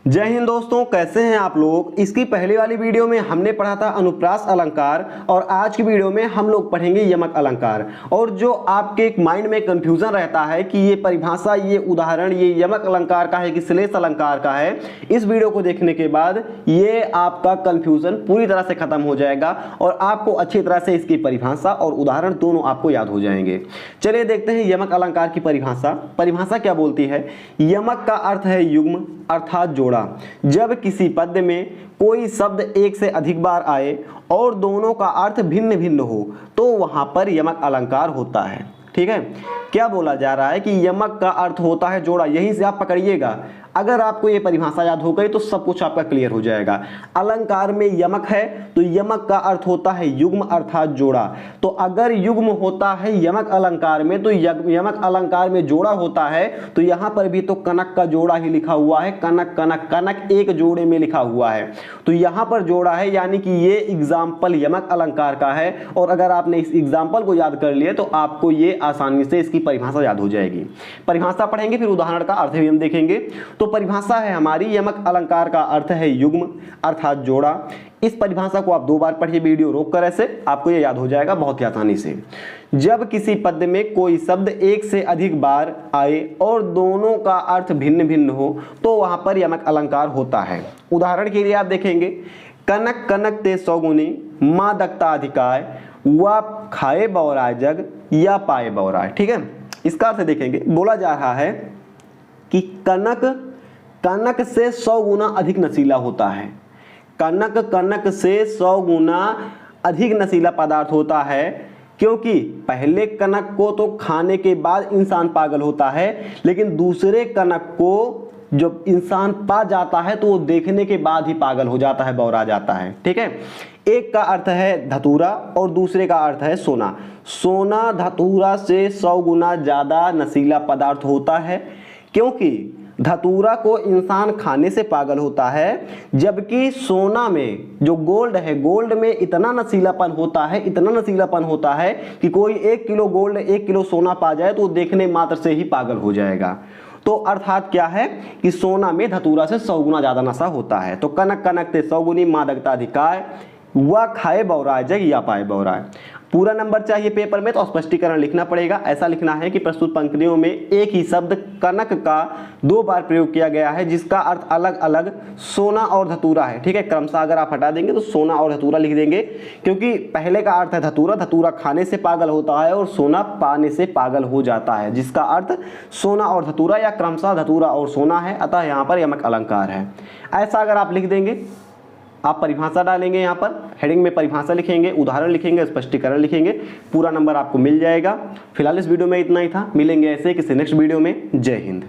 जय हिंद दोस्तों, कैसे हैं आप लोग। इसकी पहले वाली वीडियो में हमने पढ़ा था अनुप्रास अलंकार और आज की वीडियो में हम लोग पढ़ेंगे यमक अलंकार। और जो आपके एक माइंड में कंफ्यूजन रहता है कि ये परिभाषा, ये उदाहरण, ये यमक अलंकार का है कि श्लेष अलंकार का है, इस वीडियो को देखने के बाद ये आपका कंफ्यूजन पूरी तरह से खत्म हो जाएगा और आपको अच्छी तरह से इसकी परिभाषा और उदाहरण दोनों आपको याद हो जाएंगे। चलिए देखते हैं यमक अलंकार की परिभाषा। परिभाषा क्या बोलती है। यमक का अर्थ है युग्म अर्थात जोड़ा। जब किसी पद में कोई शब्द एक से अधिक बार आए और दोनों का अर्थ भिन्न भिन्न हो तो वहां पर यमक अलंकार होता है। ठीक है, क्या बोला जा रहा है कि यमक का अर्थ होता है जोड़ा। यहीं से आप पकड़िएगा। अगर आपको ये परिभाषा याद हो गई तो सब कुछ आपका क्लियर हो जाएगा। अलंकार में यमक है तो यमक का अर्थ होता है युग्म अर्थात जोड़ा। तो अगर युग्म होता है यमक अलंकार में तो यमक अलंकार में जोड़ा होता है। तो यहां पर भी तो कनक का जोड़ा ही लिखा हुआ है। कनक कनक कनक एक जोड़े में लिखा हुआ है तो यहां पर जोड़ा है, यानी कि ये एग्जाम्पल यमक अलंकार का है। और अगर आपने इस एग्जाम्पल को याद कर लिया तो आपको ये आसानी से इसकी परिभाषा याद हो जाएगी। परिभाषा पढ़ेंगे फिर उदाहरण का अर्थ भी हम देखेंगे। तो परिभाषा है हमारी, यमक अलंकार का अर्थ है युग्म अर्थात जोड़ा। इस परिभाषा को आप 2 बार पढ़िए वीडियो रोक कर, ऐसे आपको ये याद हो जाएगा बहुत ही आसानी से। जब किसी पद में कोई शब्द एक से अधिक बार आए और दोनों का अर्थ भिन्न भिन्न हो तो वहां पर यमक अलंकार होता है। उदाहरण के लिए आप देखेंगे, कनक कनक ते सौगुनी मां दक्ता अधिकाय, वा खाए बौराय जग या पाए बौराय। ठीक है, इसका अर्थ देखेंगे। बोला जा रहा है कि कनक कनक से 100 गुना अधिक नशीला होता है। कनक कनक से 100 गुना अधिक नशीला पदार्थ होता है, क्योंकि पहले कनक को तो खाने के बाद इंसान पागल होता है, लेकिन दूसरे कनक को जब इंसान पा जाता है तो वो देखने के बाद ही पागल हो जाता है, बौरा जाता है। ठीक है, एक का अर्थ है धतूरा और दूसरे का अर्थ है सोना। सोना धतूरा से 100 गुना ज्यादा नशीला पदार्थ होता है, क्योंकि धतूरा को इंसान खाने से पागल होता है, जबकि सोना में जो गोल्ड है, गोल्ड में इतना नशीलापन होता है, इतना नशीलापन होता है कि कोई 1 किलो गोल्ड 1 किलो सोना पा जाए तो देखने मात्र से ही पागल हो जाएगा। तो अर्थात क्या है कि सोना में धतूरा से 100 गुना ज्यादा नशा होता है। तो कनक कनक ते 100 गुनी मां दक्ता अधिकाय, वह खाए बौराय जग या पाए बौराय। पूरा नंबर चाहिए पेपर में तो स्पष्टीकरण लिखना पड़ेगा। ऐसा लिखना है कि प्रस्तुत पंक्तियों में एक ही शब्द कनक का 2 बार प्रयोग किया गया है, जिसका अर्थ अलग अलग सोना और धतूरा है। ठीक है, क्रमशः अगर आप हटा देंगे तो सोना और धतूरा लिख देंगे, क्योंकि पहले का अर्थ है धतूरा, धतूरा खाने से पागल होता है और सोना पाने से पागल हो जाता है, जिसका अर्थ सोना और धतूरा या क्रमशः धतूरा और सोना है। अतः यहाँ पर यमक अलंकार है। ऐसा अगर आप लिख देंगे, आप परिभाषा डालेंगे, यहाँ पर हेडिंग में परिभाषा लिखेंगे, उदाहरण लिखेंगे, स्पष्टीकरण लिखेंगे, पूरा नंबर आपको मिल जाएगा। फिलहाल इस वीडियो में इतना ही था। मिलेंगे ऐसे किसी नेक्स्ट वीडियो में। जय हिंद।